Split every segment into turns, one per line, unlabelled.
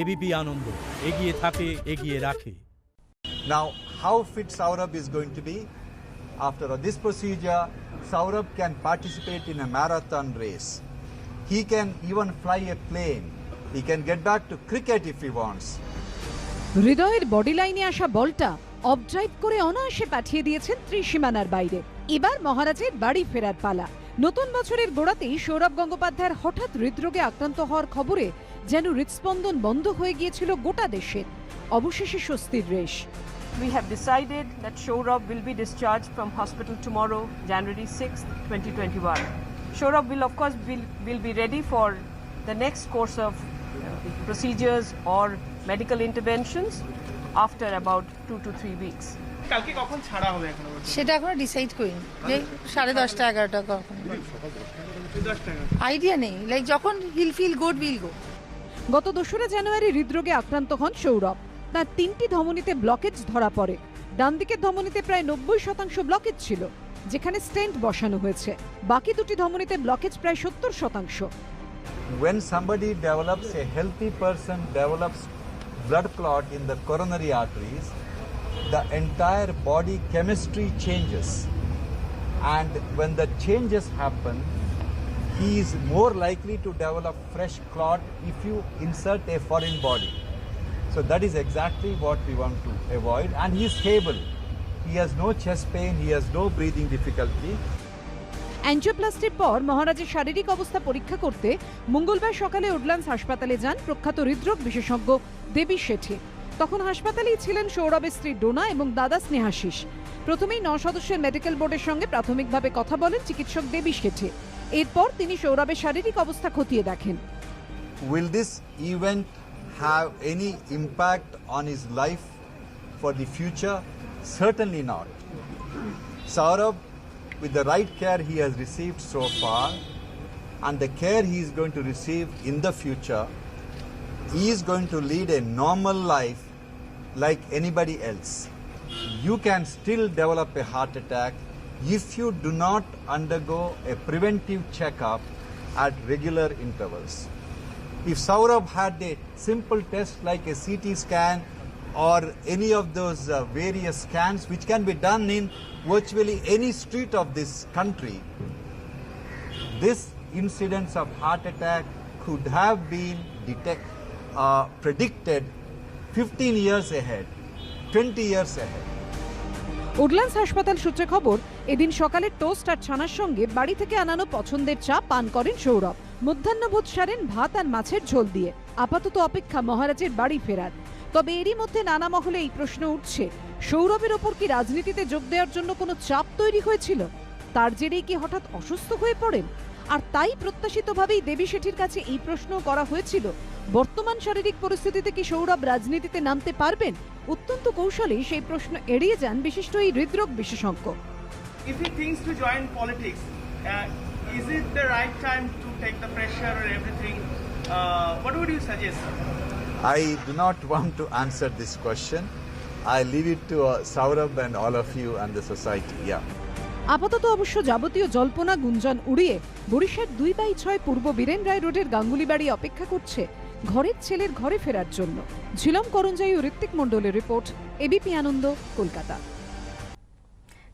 ABP আনন্দ, এগিয়ে থাকে, এগিয়ে রাখে।
Now, how fit Saurabh is going to be? After this procedure, Saurabh can participate in a marathon race. He can even fly a plane. He can get back to cricket if he wants.
হৃদয়ের body লাইনে আসা বলটা of drive করে অনায়াসে পাঠিয়ে দিয়েছেন ত্রিসীমানার বাইরে। এবার মহারাজের বাড়ি ফেরার পালা। নতুন বছরের গোড়াতেই সৌরভ গঙ্গোপাধ্যায়ের হঠাৎ হৃদরোগে আক্রান্ত হওয়ার খবরে যেন হৃদস্পন্দন বন্ধ হয়ে গিয়েছিল গোটা দেশের। অবশেষে স্বস্তির রেশ।
We have decided that Saurabh will be discharged from hospital tomorrow, January 6th, 2021. Saurabh will of course will be ready for the next course of procedures or medical interventions after about 2 to 3 weeks.
কালকে কখন ছাড়া হবে এখনো?
সেটা এখনো decide করিনি, যে 10:30 11টা কখন,
10টা
আইডিয়া নেই। লাইক যখন he'll feel good will go.
গত 2রা জানুয়ারি হৃদরোগে আক্রান্ত হন সৌরভ। তার 3টি ধমনীতে ব্লকেজ ধরা পড়ে। ডান দিকের ধমনীতে প্রায় 90% ব্লকেজ ছিল, যেখানে স্টেন্ট বসানো হয়েছে। বাকি 2টি ধমনীতে ব্লকেজ প্রায় 70%।
When somebody develops, a healthy person develops blood clot in the coronary arteries, the entire body chemistry changes. And when the changes happen, he is more likely to develop fresh clot if you insert a foreign body. So that is exactly what we want to avoid. And he is stable. He has no chest pain, he has no breathing difficulty.
অ্যাঞ্জিওপ্লাস্টির পর মহারাজের শারীরিক অবস্থা পরীক্ষা করতে মঙ্গলবার সকালে Woodlands হাসপাতালে যান প্রখ্যাত হৃদরোগ বিশেষজ্ঞ দেবী শেঠি। তখন হাসপাতালেই ছিলেন সৌরভের স্ত্রী ডোনা এবং দাদা স্নেহাশিস। প্রথমেই 9 সদস্যের মেডিকেল বোর্ডের সঙ্গে প্রাথমিকভাবে কথা বলেন চিকিৎসক দেবী শেঠি। এরপর তিনি সৌরভের শারীরিক অবস্থা খতিয়ে দেখেন।
Will this event have any impact on his life for the future? Certainly not. Saurabh, with the right care he has received so far and the care he is going to receive in the future, he is going to lead a normal life like anybody else. You can still develop a heart attack if you do not undergo a preventive checkup at regular intervals. If Saurabh had a simple test like a CT scan or any of those various scans which can be done in virtually any street of this country, this incidence of heart attack could have been predicted 15 years ahead, 20 years ahead.
Woodlands হাসপাতাল সূত্রে খবর, এদিন সকালে toast আর ছানার সঙ্গে বাড়ি থেকে আনানো পছন্দের চা পান করেন সৌরভ। মধ্যাহ্নভোজ সারেন ভাত আর মাছের ঝোল দিয়ে। আপাতত অপেক্ষা মহারাজের বাড়ি ফেরার। তবে এরই মধ্যে নানা মহলে এই প্রশ্ন উঠছে, সৌরভের ওপর কি রাজনীতিতে যোগ দেওয়ার জন্য কোনো চাপ তৈরি হয়েছিল? তার জেরেই কি হঠাৎ অসুস্থ হয়ে পড়েন? আর তাই প্রত্যাশিতভাবেই দেবী শেঠির কাছে এই প্রশ্ন করা হয়েছিল, বর্তমান শারীরিক পরিস্থিতিতে কি সৌরভ রাজনীতিতে নামতে পারবেন? অত্যন্ত কৌশলে সেই প্রশ্ন এড়িয়ে যান বিশিষ্ট এই হৃদরোগ বিশেষজ্ঞ।
If he thinks to join politics, is it the right time to take the pressure or everything? What would you suggest?
I do not want to answer this question. I leave it to Saurabh and all of you and the society. Yeah.
আপাতত অবশ্য যাবতীয় জল্পনা গুঞ্জন উড়িয়ে বরিশার 2/6 পূর্ব বীরেন রায় রোডের গাঙ্গুলি বাড়ি অপেক্ষা করছে ঘরের ছেলের ঘরে ফেরার জন্য। ঝিলম করঞ্জাই ও ঋত্বিক মণ্ডলের রিপোর্ট, এবিপি আনন্দ, কলকাতা।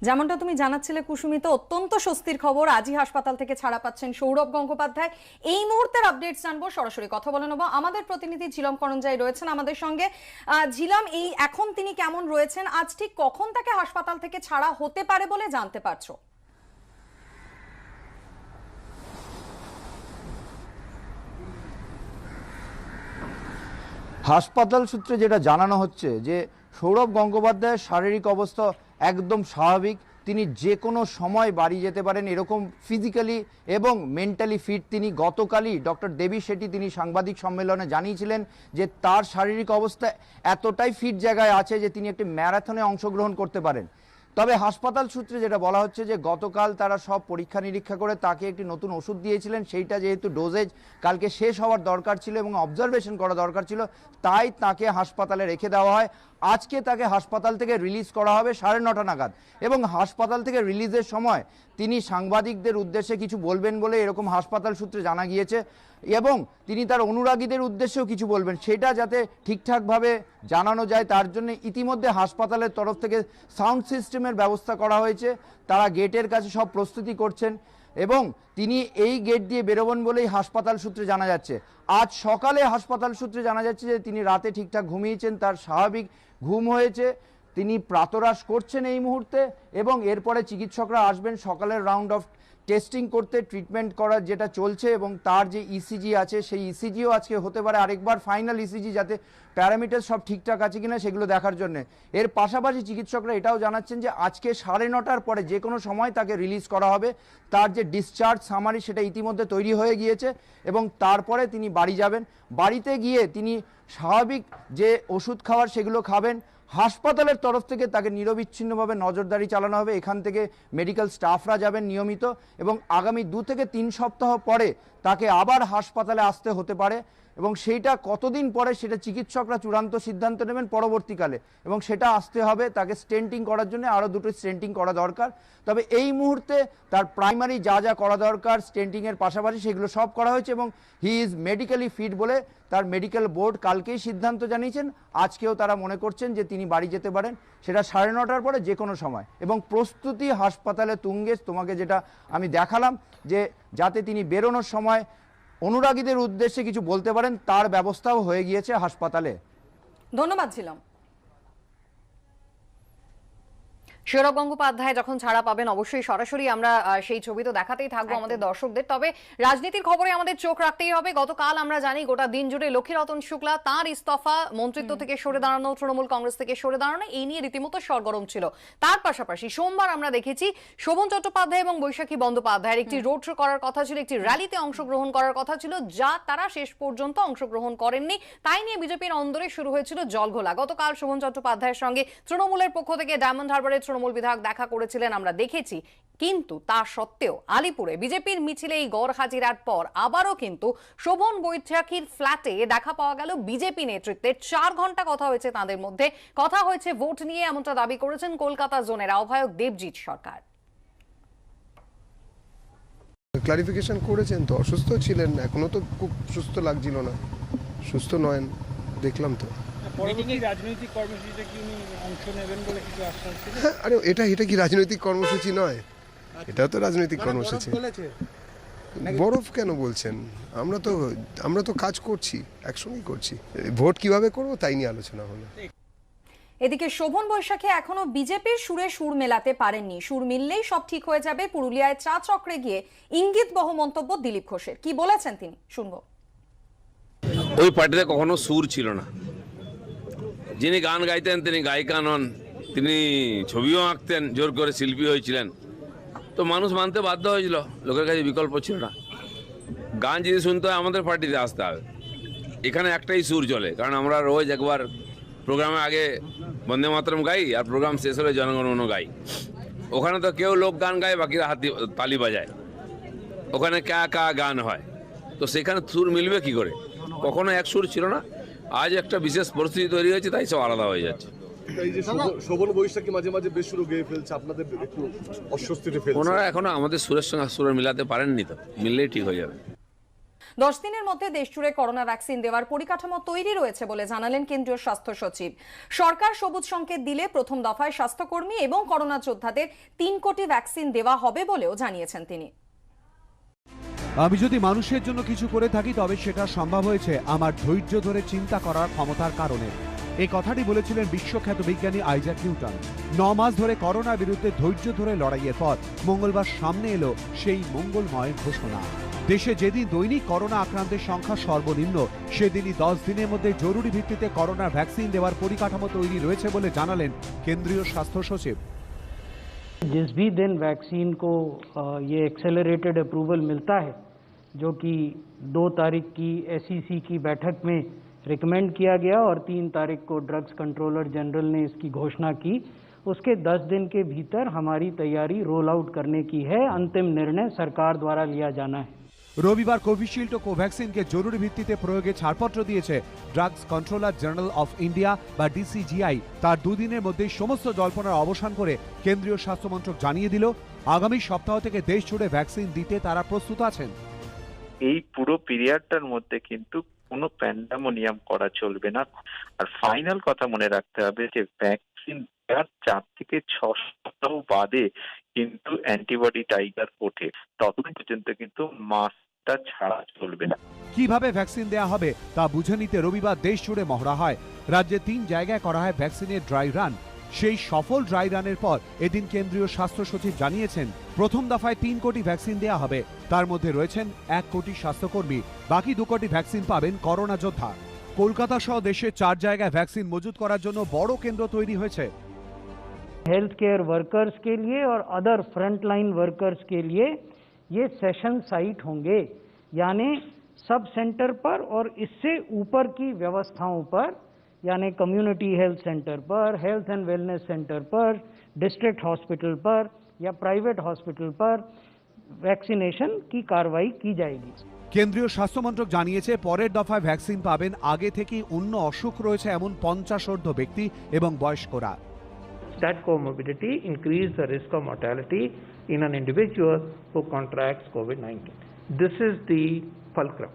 যেমনটা তুমি জানাচ্ছিলে কুসুমিত, অত্যন্ত স্বস্তির খবর, আজই হাসপাতাল থেকে ছাড়া পাচ্ছেন সৌরভ গঙ্গোপাধ্যায়। এই মুহূর্তের আপডেটস জানবো, সরাসরি কথা বলে নেবো। আমাদের প্রতিনিধি ঝিলম করঞ্জাই রয়েছেন আমাদের সঙ্গে। ঝিলম, এই এখন তিনি কেমন রয়েছেন? আজ ঠিক কখন তাকে হাসপাতাল থেকে ছাড়া হতে পারে বলে জানতে পারছো?
হাসপাতাল সূত্রে যেটা জানানো হচ্ছে যে সৌরভ গঙ্গোপাধ্যায়ের শারীরিক অবস্থা একদম স্বাভাবিক। তিনি যে কোনো সময় বাড়ি যেতে পারেন, এরকম ফিজিক্যালি এবং মেন্টালি ফিট তিনি। গতকালই ডক্টর দেবী শেঠি তিনি সাংবাদিক সম্মেলনে জানিয়েছিলেন যে তার শারীরিক অবস্থা এতটাই ফিট জায়গায় আছে যে তিনি একটি ম্যারাথনে অংশগ্রহণ করতে পারেন। তবে হাসপাতাল সূত্রে যেটা বলা হচ্ছে যে গতকাল তারা সব পরীক্ষা নিরীক্ষা করে তাকে একটি নতুন ওষুধ দিয়েছিলেন, সেইটা যেহেতু ডোজেজ কালকে শেষ হওয়ার দরকার ছিল এবং অবজারভেশন করা দরকার ছিল, তাই তাকে হাসপাতালে রেখে দেওয়া হয়। আজকে তাকে হাসপাতাল থেকে রিলিজ করা হবে 9:30 নাগাদ, এবং হাসপাতাল থেকে রিলিজের সময় তিনি সাংবাদিকদের উদ্দেশ্যে কিছু বলবেন বলে এরকম হাসপাতাল সূত্রে জানা গিয়েছে, এবং তিনি তার অনুরাগীদের উদ্দেশ্যেও কিছু বলবেন, সেটা যাতে ঠিকঠাকভাবে জানানো যায় তার জন্য ইতিমধ্যে হাসপাতালের তরফ থেকে সাউন্ড সিস্টেমের ব্যবস্থা করা হয়েছে। তারা গেটের কাছে সব প্রস্তুতি করছেন এবং তিনি এই গেট দিয়ে বেরোবেন বলেই হাসপাতাল সূত্রে জানা যাচ্ছে। আজ সকালে হাসপাতাল সূত্রে জানা যাচ্ছে যে তিনি রাতে ঠিকঠাক ঘুমিয়েছেন, তার স্বাভাবিক ঘুম হয়েছে, তিনি প্রাতরাশ করছেন এই মুহূর্তে, এবং এরপরে চিকিৎসকরা আসবেন সকালের রাউন্ড অফ টেস্টিং করতে, ট্রিটমেন্ট করার যেটা চলছে, এবং তার যে ইসিজি আছে সেই ইসিজিও আজকে হতে পারে আরেকবার, ফাইনাল ইসিজি, যাতে প্যারামিটার সব ঠিকঠাক আছে কিনা সেগুলো দেখার জন্য। এর পাশাপাশি চিকিৎসকরা এটাও জানাচ্ছেন যে আজকে 9:30টার পরে যে কোনো সময় তাকে রিলিজ করা হবে। তার যে ডিসচার্জ সামারি সেটা ইতিমধ্যে তৈরি হয়ে গিয়েছে, এবং তারপরে তিনি বাড়ি যাবেন। বাড়িতে গিয়ে তিনি স্বাভাবিক যে ওষুধ খাওয়ার সেগুলো খাবেন। হাসপাতালের তরফ থেকে তাকে নিরবিচ্ছিন্নভাবে নজরদারি চালানো হবে, এখান থেকে মেডিকেল স্টাফরা যাবেন নিয়মিত, এবং আগামী 2 থেকে 3 সপ্তাহ পরে তাকে আবার হাসপাতালে আসতে হতে পারে, এবং সেইটা কতদিন পরে সেটা চিকিৎসকরা চূড়ান্ত সিদ্ধান্ত নেবেন পরবর্তীকালে, এবং সেটা আসতে হবে তাকে স্টেন্টিং করার জন্য, আরও 2টো স্টেন্টিং করা দরকার। তবে এই মুহূর্তে তার প্রাইমারি যা যা করা দরকার স্টেন্টিংয়ের পাশাপাশি সেগুলো সব করা হয়েছে, এবং হি ইজ মেডিকেলি ফিট বলে তার মেডিকেল বোর্ড কালকেই সিদ্ধান্ত জানিয়েছেন। আজকেও তারা মনে করছেন যে তিনি বাড়ি যেতে পারেন, সেটা 9:30টার পরে যে কোনো সময়, এবং প্রস্তুতি হাসপাতালে তুঙ্গে। তোমাকে যেটা আমি দেখালাম যে যাতে তিনি বেরোনোর সময় অনুরাগীদের উদ্দেশ্যে কিছু বলতে পারেন তার ব্যবস্থাও হয়ে গিয়েছে হাসপাতালে।
ধন্যবাদ ছিলাম। সৌরভ গঙ্গোপাধ্যায় যখন ছাড়া পাবেন অবশ্যই সরাসরি আমরা সেই ছবি তো দেখাতেই থাকবো আমাদের দর্শকদের। তবে রাজনীতির খবরে আমাদের চোখ রাখতেই হবে। গতকাল আমরা জানি গোটা দিন জুড়ে লক্ষ্মীরতন শুক্লা তার ইস্তফা, মন্ত্রিত্ব থেকে সরে দাঁড়ানো, তৃণমূল কংগ্রেস থেকে সরে দাঁড়ানো, এই নিয়ে রীতিমতো সরগরম ছিল। তার পাশাপাশি সোমবার আমরা দেখেছি শোভন চট্টোপাধ্যায় এবং বৈশাখী বন্দ্যোপাধ্যায়ের একটি রোড শো করার কথা ছিল, একটি র্যালিতে অংশগ্রহণ করার কথা ছিল, যা তারা শেষ পর্যন্ত অংশগ্রহণ করেননি। তাই নিয়ে বিজেপির অন্দরে শুরু হয়েছিল জলঘোলা। গতকাল শোভন চট্টোপাধ্যায়ের সঙ্গে তৃণমূলের পক্ষ থেকে ডায়মন্ড হারবারের তৃণমূল বিধায়ক দেখা করেছিলেন আমরা দেখেছি, কিন্তু তা সত্ত্বেও আলিপুরে বিজেপির মিছিলে এই গড় হাজিরার পর আবারও কিন্তু শোভন বৈশাখীর ফ্ল্যাটে দেখা পাওয়া গেল বিজেপি নেতৃত্বের। 4 ঘন্টা কথা হয়েছে তাদের মধ্যে, কথা হয়েছে ভোট নিয়ে, এমনটা দাবি করেছেন কলকাতা জোনের আহ্বায়ক দেবজিৎ সরকার।
ক্লারিফিকেশন করেছেন তো, অসুস্থ ছিলেন, এখনো তো খুব সুস্থ লাগছিল না, সুস্থ নয় দেখলাম তো।
রাজনৈতিক কর্মসূচিতে কি উনি অংশ নেবেন বলে কিছু আশ্বাস দিলেন?
হ্যাঁ, আরে এটা কি রাজনৈতিক কর্মসূচি নয়? এটা তো রাজনৈতিক কর্মসূচি। বরফ কেন বলছেন? আমরা তো কাজ করছি, একসঙ্গেই করছি। ভোট কিভাবে করবো তাই নিয়ে আলোচনা হলো।
এদিকে শোভন বৈশাখী এখনো বিজেপির সুরে সুর মেলাতে পারেননি। সুর মিললেই সব ঠিক হয়ে যাবে, পুরুলিয়ায় চা চক্রে গিয়ে ইঙ্গিত বহ মন্তব্য দিলীপ ঘোষের। কি বলেছেন তিনি শুনবো।
ওই পার্টিতে কখনো সুর ছিল না। যিনি গান গাইতেন তিনি গায়িকা নন, তিনি ছবিও আঁকতেন, জোর করে শিল্পী হয়েছিলেন। তো মানুষ মানতে বাধ্য হয়েছিল, লোকের কাছে বিকল্প ছিল না। গান যদি শুনতে হয় আমাদের পার্টিতে আসতে হবে। এখানে একটাই সুর চলে, কারণ আমরা রোজ একবার প্রোগ্রামে আগে বন্দে মাতরম গাই, আর প্রোগ্রাম শেষ হলে জনগণমন গাই। ওখানে তো কেউ লোক গান গায়, বাকিরা হাতি তালি বাজায়। ওখানে কা গান হয়, তো সেখানে সুর মিলবে কি করে? কখনো এক সুর ছিল না। আজ একটা বিশেষ পরিস্থিতি তৈরি হয়েছে, তাই সব আলাদা হয়ে যাচ্ছে।
শোভন বৈশাখী মাঝে মাঝে বেশ সুরও গেয়ে ফেলছে, আপনাদের একটু অস্বস্তিতে ফেলছে।
ওনারা এখনো আমাদের সুরের সঙ্গে সুর মিলাতে পারেননি, তো মিললেই ঠিক হয়ে যাবে।
10 দিনের মধ্যে দেশ জুড়ে করোনা ভ্যাকসিন দেওয়ার পরিকাঠামো তৈরি রয়েছে বলে জানালেন কেন্দ্রীয় স্বাস্থ্য সচিব। সরকার সবুজ সংকেত দিলে প্রথম দফায় স্বাস্থ্যকর্মী এবং করোনা যোদ্ধাদের 3 কোটি ভ্যাকসিন দেওয়া হবে বলেও জানিয়েছেন তিনি।
আমি যদি মানুষের জন্য কিছু করে থাকি তবে সেটা সম্ভব হয়েছে আমার ধৈর্য ধরে চিন্তা করার ক্ষমতার কারণে। এই কথাটি বলেছিলেন বিশ্বখ্যাত বিজ্ঞানী আইজাক নিউটন। 9 মাস ধরে করোনার বিরুদ্ধে ধৈর্য ধরে লড়াইয়ের পর মঙ্গলবার সামনে এলো সেই মঙ্গলময় ঘোষণা। দেশে যেদিন দৈনিক করোনা আক্রান্তের সংখ্যা সর্বনিম্ন, সেদিনই 10 দিনের মধ্যে জরুরি ভিত্তিতে করোনার ভ্যাকসিন দেওয়ার পরিকাঠামো তৈরি রয়েছে বলে জানালেন কেন্দ্রীয় স্বাস্থ্য সচিব।
जिस भी दिन वैक्सीन को ये एक्सेलरेटेड अप्रूवल मिलता है, जो कि 2 तारीख की एसईसी की बैठक में रिकमेंड किया गया और 3 तारीख को ड्रग्स कंट्रोलर जनरल ने इसकी घोषणा की, उसके 10 दिन के भीतर हमारी तैयारी रोल आउट करने की है। अंतिम निर्णय सरकार द्वारा लिया जाना है।
রবিবার কোভিশিল্ড ও কোভ্যাক্সিনকে জরুরি ভিত্তিতে প্রয়োগে ছাড়পত্র দিয়েছে drugs controller general of India বা ডিসিজিআই। তার দুদিনের মধ্যেই সমস্ত জল্পনার অবসান করে কেন্দ্রীয় স্বাস্থ্যমন্ত্রক জানিয়ে দিল আগামী সপ্তাহ থেকে দেশ জুড়ে ভ্যাকসিন দিতে তারা প্রস্তুত আছেন।
এই পুরো পিরিয়ডটার মধ্যে কিন্তু কোনো প্যান্ডামোনিয়াম করা চলবে না। আর ফাইনাল কথা মনে রাখতে হবে যে ভ্যাকসিন দেওয়ার 4 থেকে 6 সপ্তাহ বাদে কিন্তু অ্যান্টিবডি টাইটার ওঠে, ততদিন পর্যন্ত কিন্তু মাস্কটা ছাড়া চলবে না।
কিভাবে ভ্যাকসিন দেয়া হবে তা বুঝে নিতে রবিবার দেশ জুড়ে মহড়া হয়। রাজ্যে 3 জায়গায় করা হয় ভ্যাকসিনের ড্রাই রান। সেই সফল ড্রাই রানের পর এদিন কেন্দ্রীয় স্বাস্থ্য সচিব জানিয়েছেন প্রথম দফায় 3 কোটি ভ্যাকসিন দেয়া হবে। তার মধ্যে রয়েছেন 1 কোটি স্বাস্থ্যকর্মী, বাকি 2 কোটি ভ্যাকসিন পাবেন করোনা যোদ্ধা। কলকাতা সহ দেশে 4 জায়গায় ভ্যাকসিন মজুত করার জন্য বড় केंद्र তৈরি হয়েছে।
हेल्थ केयर वर्कर्स के लिए और अदर फ्रंटलाइन वर्कर्स के लिए ये सेशन साइट होंगे, यानी सब सेंटर पर और इससे ऊपर की व्यवस्थाओं पर, यानी कम्युनिटी हेल्थ सेंटर पर, हेल्थ एंड वेलनेस सेंटर पर, डिस्ट्रिक्ट हॉस्पिटल पर या प्राइवेट हॉस्पिटल पर वैक्सीनेशन की कार्रवाई की जाएगी।
কেন্দ্রীয় স্বাস্থ্যমন্ত্রক জানিয়েছে পরের দফায় ভ্যাকসিন পাবেন আগে থেকেই অন্য অসুখ রয়েছে এমন 50 ঊর্ধ্ব ব্যক্তি এবং বয়স্করা।
That comorbidity increase the risk of mortality in an individual who contracts COVID-19. This is the fulcrum.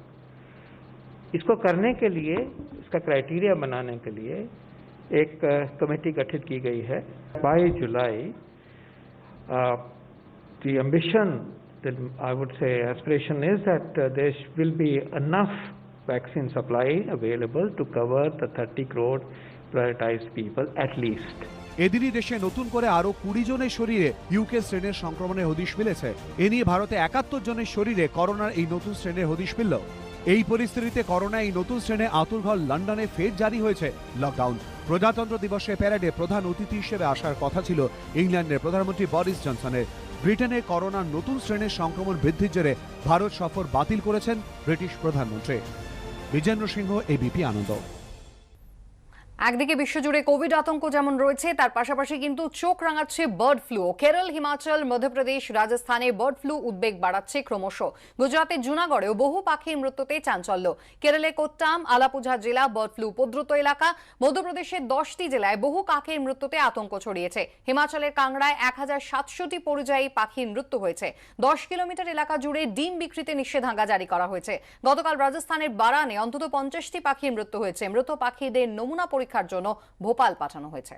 इसको करने के लिए, इसका क्राइटेरिया बनाने के लिए एक कमेटी गठित की गई है। By July, the ambition, that I would say aspiration is that there will be enough vaccine supply available to cover the 30 crore prioritized people at least.
এদিনই দেশে নতুন করে আরো 20 জনের শরীরে ইউকে স্ট্রেনের সংক্রমণের হদিশ মিলেছে। এ নিয়ে ভারতে 71 জনের শরীরে করোনার এই নতুন স্ট্রেনের হদিশ মিলল। এই পরিস্থিতিতে করোনা এই নতুন স্ট্রেনে আতুরঘর লন্ডনে ফের জারি হয়েছে লকডাউন। প্রজাতন্ত্র দিবসের প্যারেডে প্রধান অতিথি হিসেবে আসার কথা ছিল ইংল্যান্ডের প্রধানমন্ত্রী বরিস জনসনের। ব্রিটেনে করোনার নতুন স্ট্রেনের সংক্রমণ বৃদ্ধির জেরে ভারত সফর বাতিল করেছেন ব্রিটিশ প্রধানমন্ত্রী। বিজেন্দ্র সিংহ, এবিপি আনন্দ।
একদিকে বিশ্বজুড়ে কোভিড আতঙ্ক যেমন রয়েছে, তার পাশাপাশি কিন্তু চোখ রাঙাচ্ছে বার্ড ফ্লু। কেরল, হিমাচল, মধ্যপ্রদেশ, রাজস্থানে বার্ড ফ্লু উদ্বেগ বাড়াচ্ছে ক্রমশ। গুজরাতের জুনাগড়েও বহু পাখির মৃত্যুতে চাঞ্চল্য। কেরলে কোট্টাম, আলাপুঝা জেলা বার্ড ফ্লু উপদ্রুত এলাকা। মধ্যপ্রদেশের 10টি জেলায় বহু কাকের মৃত্যুতে আতঙ্ক ছড়িয়েছে। হিমাচলের কাংড়ায় 1700টি পরিযায়ী পাখির মৃত্যু হয়েছে। 10 কিলোমিটার এলাকা জুড়ে ডিম বিক্রিতে নিষেধাজ্ঞা জারি করা হয়েছে। গতকাল রাজস্থানের বারানে অন্তত 50টি পাখির মৃত্যু হয়েছে। মৃত পাখিদের নমুনা পরীক্ষার জন্য ভোপাল পাঠানো হয়েছে।